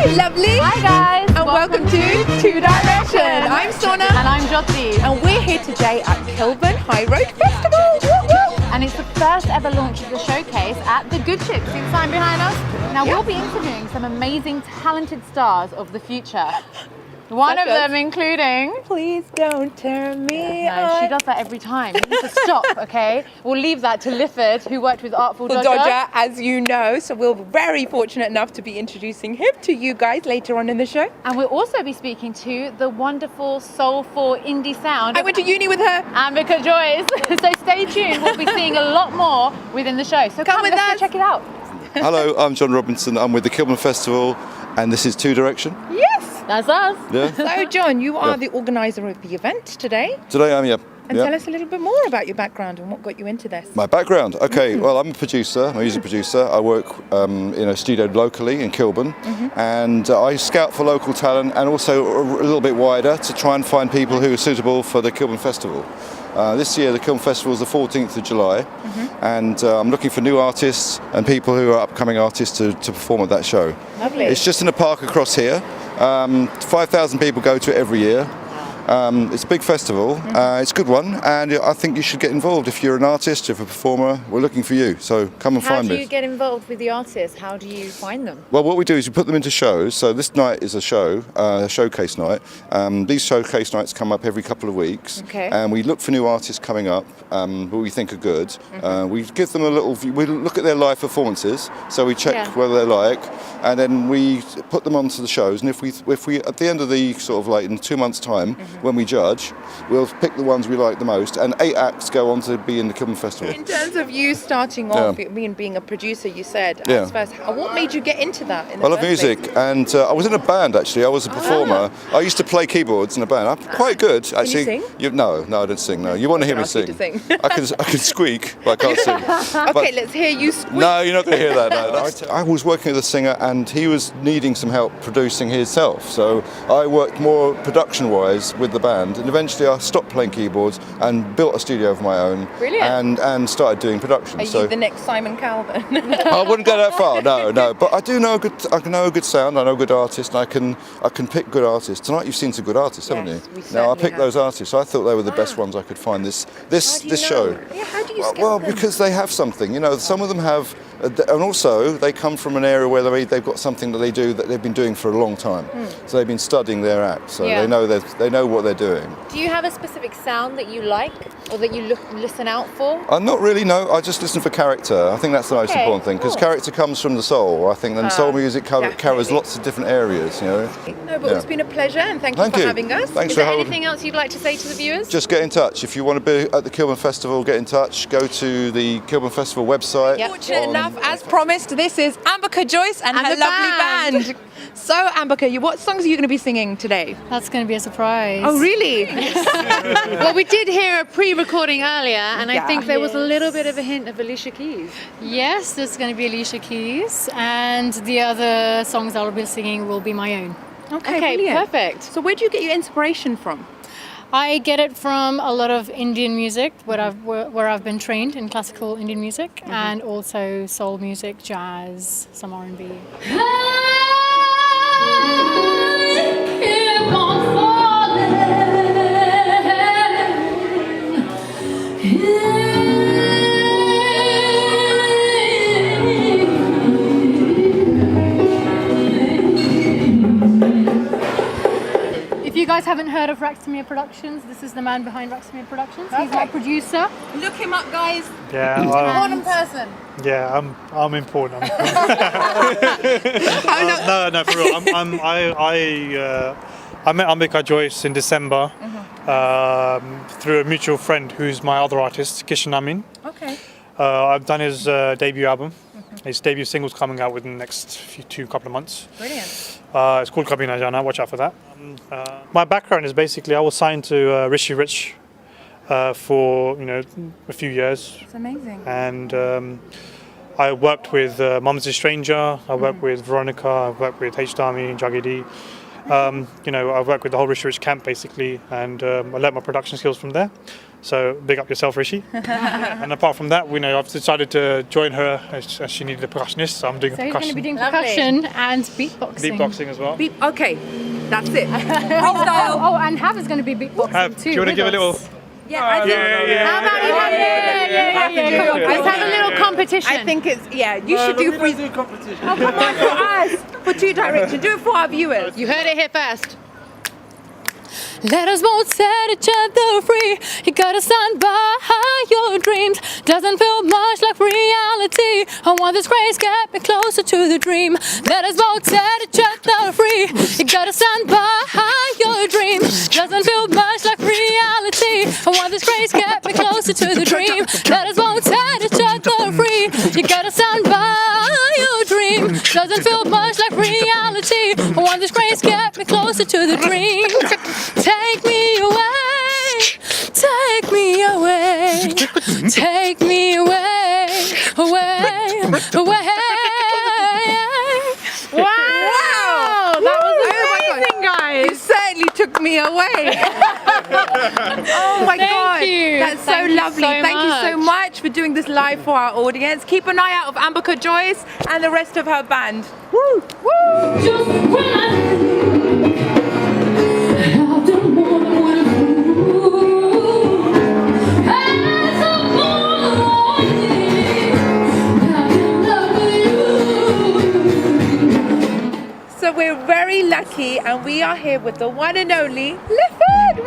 Hi, lovely. Hi guys. And welcome to Two Direction. I'm Sona. And I'm Joyti. And we're here today at Kilburn High Road Festival. Woo woo. And it's the first ever launch of the showcase at the Good Ship. See the sign behind us? Now we'll be interviewing some amazing, talented stars of the future. One of them including... Please don't turn me No, on. she does that every time. You need to stop, okay? We'll leave that to Lifford, who worked with Artful Dodger, as you know, so we're very fortunate enough to be introducing him to you guys later on in the show. And we'll also be speaking to the wonderful, soulful indie sound. I went to uni with her. Ambika Joyti. So stay tuned. We'll be seeing a lot more within the show. So Come with let's us. go check it out. Hello, I'm John Robinson. I'm with the Kilburn Festival, and this is Two Direction. Yes. That's us. Yeah. So, John, you are the organizer of the event today. Today I'm And tell us a little bit more about your background and what got you into this. My background. Okay, well, I'm a producer. I'm a music producer. I work in a studio locally in Kilburn, and I scout for local talent and also a little bit wider to try and find people who are suitable for the Kilburn Festival. This year the Kilburn Festival is the 14th of July, and I'm looking for new artists and people who are upcoming artists to perform at that show. Lovely. It's just in a park across here. 5,000 people go to it every year. It's a big festival, it's a good one, and I think you should get involved. If you're an artist, if you're a performer, we're looking for you, so come and find me. How do you get involved with the artists? How do you find them? Well, what we do is we put them into shows. So this night is a show, a showcase night. These showcase nights come up every couple of weeks, and we look for new artists coming up who we think are good. We give them a little view, we look at their live performances, so we check whether they're like, and then we put them onto the shows. And if we at the end of the sort of like in 2 months' time, when we judge, we'll pick the ones we like the most, and 8 acts go on to be in the Kilburn Festival. In terms of you starting off, being a producer, you said, first, what made you get into that? I love music, and I was in a band actually. I was a performer. I used to play keyboards in a band. I'm quite good actually. Can you sing? No, I don't sing. No, you want to hear me sing? I can squeak, but I can't sing. Okay, let's hear you squeak. No, you're not going to hear that. No. I was working with a singer, and he was needing some help producing himself. So I worked more production-wise with the band, and eventually I stopped playing keyboards and built a studio of my own. Brilliant. And started doing production. Are you the next Simon Calvin? I wouldn't go that far. No. But I do know I know a good sound. I know a good artist, and I can pick good artists. Tonight you've seen some good artists, haven't you? Now I picked those artists. I thought they were the best ones I could find this show. Yeah, how do you scout Well, them? because they have something. You know, some of them have, and also they come from an area where they've got something that they do that they've been doing for a long time. So they've been studying their act, so they know what they're doing. Do you have a specific sound that you like or that you listen out for? Not really, no. I just listen for character. I think that's the most important thing, because character comes from the soul. I think, and soul music covers lots of different areas, you know. No, but it's been a pleasure, and thank you for having us. Thanks Is for there having anything else you'd like to say to the viewers? Just get in touch. If you want to be at the Kilburn Festival, get in touch. Go to the Kilburn Festival website. Fortunate enough, as promised, this is Ambika Joyti and her the lovely band. So, Ambika, what songs are you going to be singing today? That's going to be a surprise. Oh, really? Well, we did hear a pre-recording earlier, and I think there was a little bit of a hint of Alicia Keys. Yes, there's going to be Alicia Keys, and the other songs I'll be singing will be my own. Okay, perfect. So, where do you get your inspiration from? I get it from a lot of Indian music, where I've been trained in classical Indian music, and also soul music, jazz, some R&B. If you guys haven't heard of Raxamere Productions, this is the man behind Raxamere Productions. He's my producer. Look him up, guys. Yeah, Important person. yeah, I'm important. No, for real. I met Ambika Joyti in December through a mutual friend who's my other artist, Kishan Amin. Okay. I've done his debut album. His debut single's coming out within the next couple of months. Brilliant. It's called Kabhi Na Jana. Watch out for that. My background is basically I was signed to Rishi Rich for a few years. It's amazing. And I worked with Mum's a Stranger. I worked with Veronica. I worked with H. Dami, Jagidi. I've worked with the whole Rishi Rich camp basically, and I learned my production skills from there. So big up yourself, Rishi. And apart from that, I've decided to join her as she needed a percussionist, so I'm doing So he's going to percussion. be doing percussion and beatboxing. Beatboxing as well. Okay, that's it. Oh, and Hav is going to be beatboxing too. Do you want to give a little? Yeah, I think. How about you have it? Come on, Let's have a little competition. I think it's you should do free. competition. Oh, come on, for us, for Two Direction. Do it for our viewers. You heard it here first. Let us both set each other free. You gotta stand by your dreams. Doesn't feel much like reality. I want this grace, get me closer to the dream. Let us both set each other free. You gotta stand by your dreams. Doesn't feel much like reality. I want this grace, get me closer to the dream. Let us both set each other free. You gotta stand by your dream. Doesn't feel much like reality. I want this grace, get me closer to the dream. Take me away, take me away, take me away, away, away. Wow! That was amazing, guys. You certainly took me away. Oh my God. you. That's Thank so you lovely. so Thank you so much. much for doing this live for our audience. Keep an eye out of Ambika Joyti and the rest of her band. Woo! Woo! Just when I've done more than what I So we're very lucky and we are here with the one and only Clifford. Woo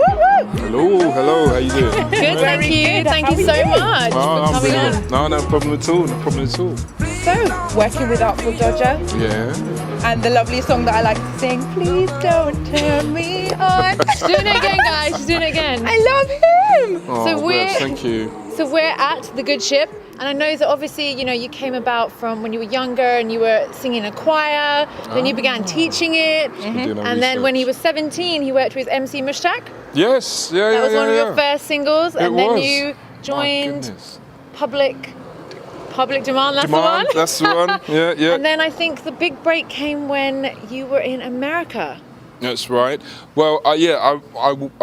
woo! Hello, how you doing? Good, thank you. Thank you so much for I'm coming on. brilliant. No problem at all, So, working with Artful Dodger Yeah. and the lovely song that I like to sing, Please Don't Turn Me On. She's doing it again, guys. She's doing it again. I love him! Oh, So we're- bless, thank you. So we're at the Good Ship, and I know that obviously, you came about from when you were younger and you were singing in a choir, then you began teaching it, Doing our and then when he was research. 17, he worked with MC Mushtaq. Yes, yeah, That was one of yeah. your first singles, and then was. you My joined goodness. Public Demand, that's the Demand, one. that's the one. Yeah. And then I think the big break came when you were in America. That's right. Well, I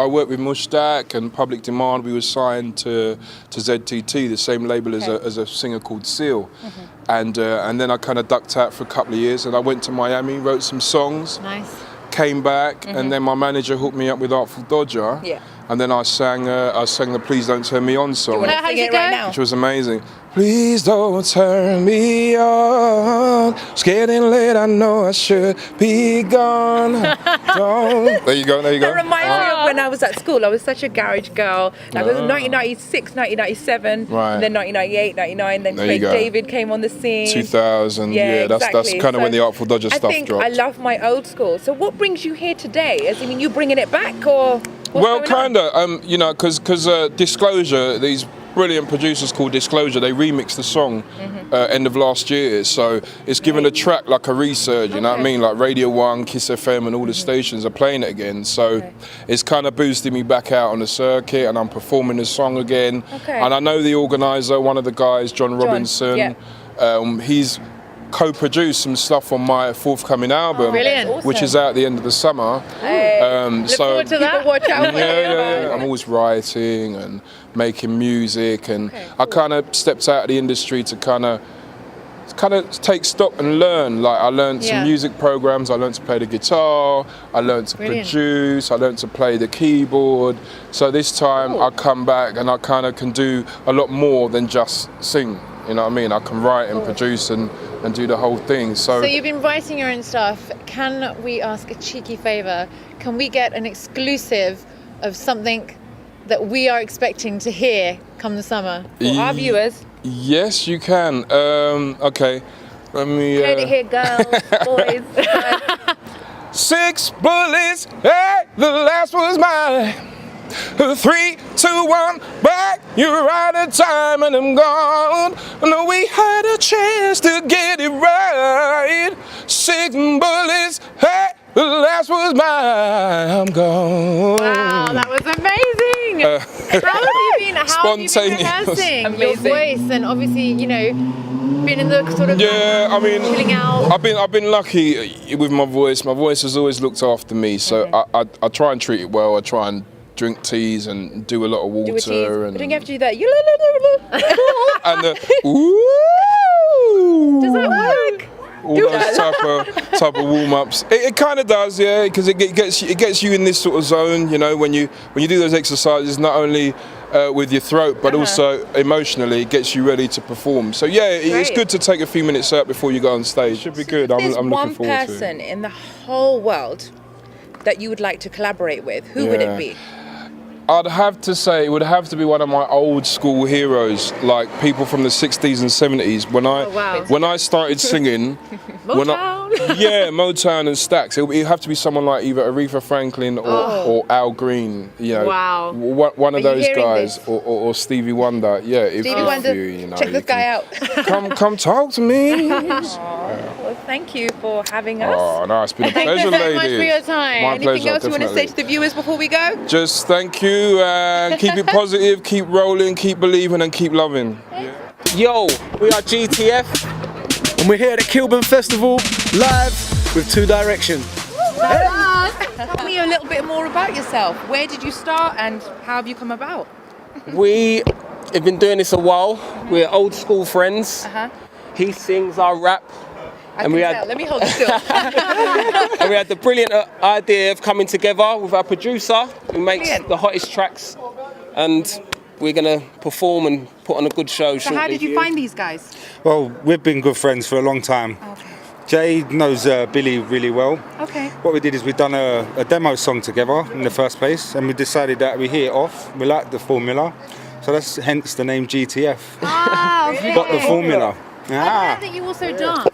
worked with Mushtaq and Public Demand. We were signed to ZTT, the same label as a singer called Seal. And then I kind of ducked out for a couple of years, and I went to Miami, wrote some songs, Nice. came back, and then my manager hooked me up with Artful Dodger. Yeah. And then I sang the Please Don't Turn Me On song, Wanna How sing does it it right go? now? which was amazing. Please don't turn me on. It's getting late, I know I should be gone. Don't. There you go. That reminds me of when I was at school. I was such a garage girl. Like it was 1996, 1997, Right. and then 1998, 99. Then There you Craig go. David came on the scene. 2000. Yeah, That's exactly. kind of So when the Artful Dodger I stuff think dropped. I love my old school. So what brings you here today? As I mean, you bringing it back or? What's Well, going on? kind of, because Disclosure, these brilliant producers called Disclosure, they remixed the song end of last year. So it's given a track like a resurge, you know what I mean? Like Radio 1, Kiss FM and all the stations are playing it again. So it's kind of boosted me back out on the circuit, and I'm performing the song again. Okay. And I know the organiser, one of the guys, John Robinson, yeah. he's co-produced some stuff on my forthcoming album, Brilliant. That's which is out at the end of the summer. Look forward to that. Watch out. Yeah. I'm always writing and making music, and I kind of stepped out of the industry to kind of take stock and learn. Like I learned some music programs. I learned to play the guitar. I learned to produce. I learned to play the keyboard. So this time I come back and I kind of can do a lot more than just sing. You know what I mean? I can write and produce and do the whole thing. So you've been writing your own stuff. Can we ask a cheeky favour? Can we get an exclusive of something that we are expecting to hear come the summer? For our viewers. Yes, you can. Okay. Let me. Heard it here, girls, boys. 6 bullets, hey, the last was mine. 3, 2, 1, back, you're out of time and I'm gone. No, we had a chance to get it right. 6 bullets, hey, the last was mine, I'm gone. Wow, that was amazing. How have you been Spontaneous. rehearsing your Amazing. voice and obviously, being in the sort of Yeah, I mean, chilling out? I've been lucky with my voice. My voice has always looked after me, so I try and treat it well. I try and drink teas and do a lot of Do a cheese. water. But And don't you have to do that? and ooh, Does that work? all those type of warm ups. It kind of does, yeah, because it gets you in this sort of zone. You know, when you do those exercises, not only with your throat, but also emotionally, it gets you ready to perform. So yeah, it's good to take a few minutes out before you go on stage. Should be good. I'm looking forward to it. There's one person in the whole world that you would like to collaborate with. Who would it be? I'd have to say it would have to be one of my old school heroes, like people from the 60s and 70s. When I started singing, Motown and Stax. It would have to be someone like either Aretha Franklin or Al Green. You know, one of those guys, or Stevie Wonder. Yeah, Stevie Wonder. Check this guy out. Come talk to me. Well, thank you for having us. Oh no, it's been a pleasure, Thank you so ladies. much for your time. My Anything pleasure, else you want to say definitely. to the viewers before we go? Just thank you. Keep it positive, keep rolling, keep believing, and keep loving. Yo, we are GTF, and we're here at the Kilburn Festival, live with Two Direction. Tell me a little bit more about yourself. Where did you start and how have you come about? We have been doing this a while. We're old school friends. He sings, I rap. Let me hold it still. And we had the brilliant idea of coming together with our producer, who makes the hottest tracks, and we're going to perform and put on a good show. So how did you find these guys? Well, we've been good friends for a long time. Okay. Jay knows Billy really well. Okay. What we did is we done a demo song together in the first place, and we decided that we hit it off. We liked the formula, so that's hence the name GTF. Okay. Got the formula. I heard that you also dance.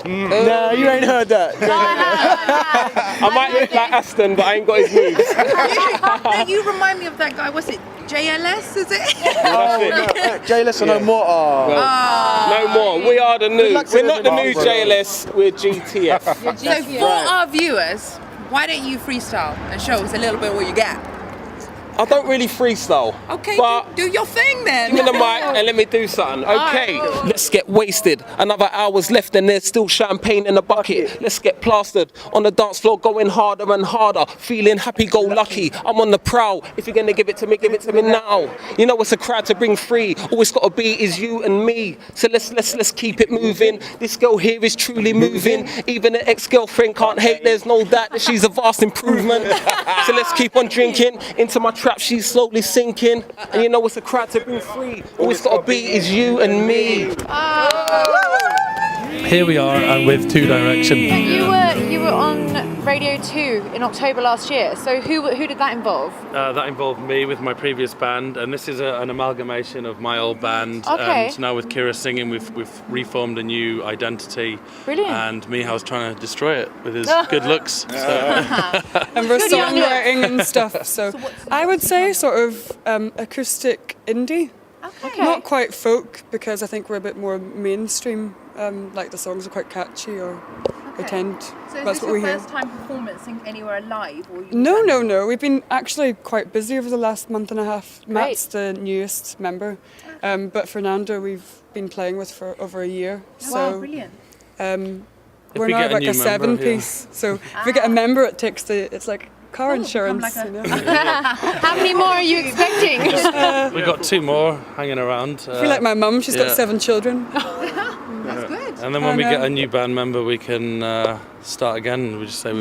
No, you ain't heard that. I might look like Aston, but I ain't got his moves. Now you remind me of that guy. What's it? JLS, is it? JLS no more. No more. We are the new. We're not the new JLS. We're GTF. So for our viewers, why don't you freestyle and show us a little bit what you got? I don't really freestyle. Okay, but do your thing then. give me the mic and let me do something. Okay, let's get wasted. Another hour's left and there's still champagne in the bucket. Let's get plastered on the dance floor, going harder and harder. Feeling happy-go-lucky. I'm on the prowl. If you're gonna give it to me now. You know it's a crowd to bring free. All it's gotta be is you and me. So let's keep it moving. This girl here is truly moving. Even an ex-girlfriend can't hate. There's no doubt that she's a vast improvement. So let's keep on drinking into my trap. She's slowly sinking, and you know it's a crowd to bring free. All it's gotta be is you and me. Here we are with Two Direction. You were on Radio 2 in October last year. So who did that involve? That involved me with my previous band, and this is an amalgamation of my old band. Okay. And now with Kira singing, we've reformed a new identity. Brilliant. And Mihal's trying to destroy it with his good looks. So. And we're songwriting and stuff. So I would say sort of acoustic indie. Okay. Not quite folk, because I think we're a bit more mainstream. Like the songs are quite catchy, or they tend. So is that's this what your we hear. first time performing anywhere live? Or No. We've been actually quite busy over the last month and a half. Matt's the newest member, but Fernando we've been playing with for over a year. Wow, brilliant. We're now like a 7-piece. So if we get a member, it's like car insurance. You know? How many more are you expecting? We've got 2 more hanging around. I feel like my mum. She's got 7 children. That's good. And then when we get a new band member, we can start again. We just say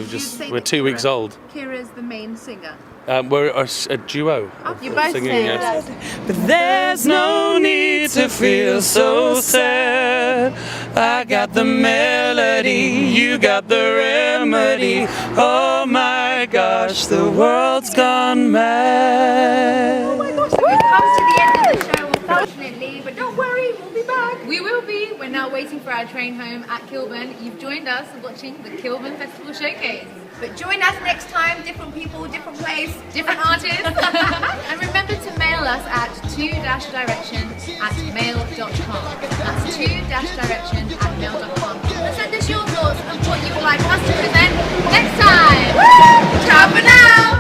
we're 2 weeks old. Kira's the main singer. We're a duo. You both singing, sing. yes. But there's no need to feel so sad. I got the melody, you got the remedy. Oh my gosh, the world's gone mad. Oh my gosh, so we've come to the end of the show, unfortunately, but don't worry, we'll be back. We will be. We're now waiting for our train home at Kilburn. You've joined us watching the Kilburn Festival Showcase. But join us next time, different people, different place, Different artists. And remember to mail us at 2-direction@mail.com. That's 2-direction@mail.com. And send us your thoughts on what you would like us to present next time. Ciao for now.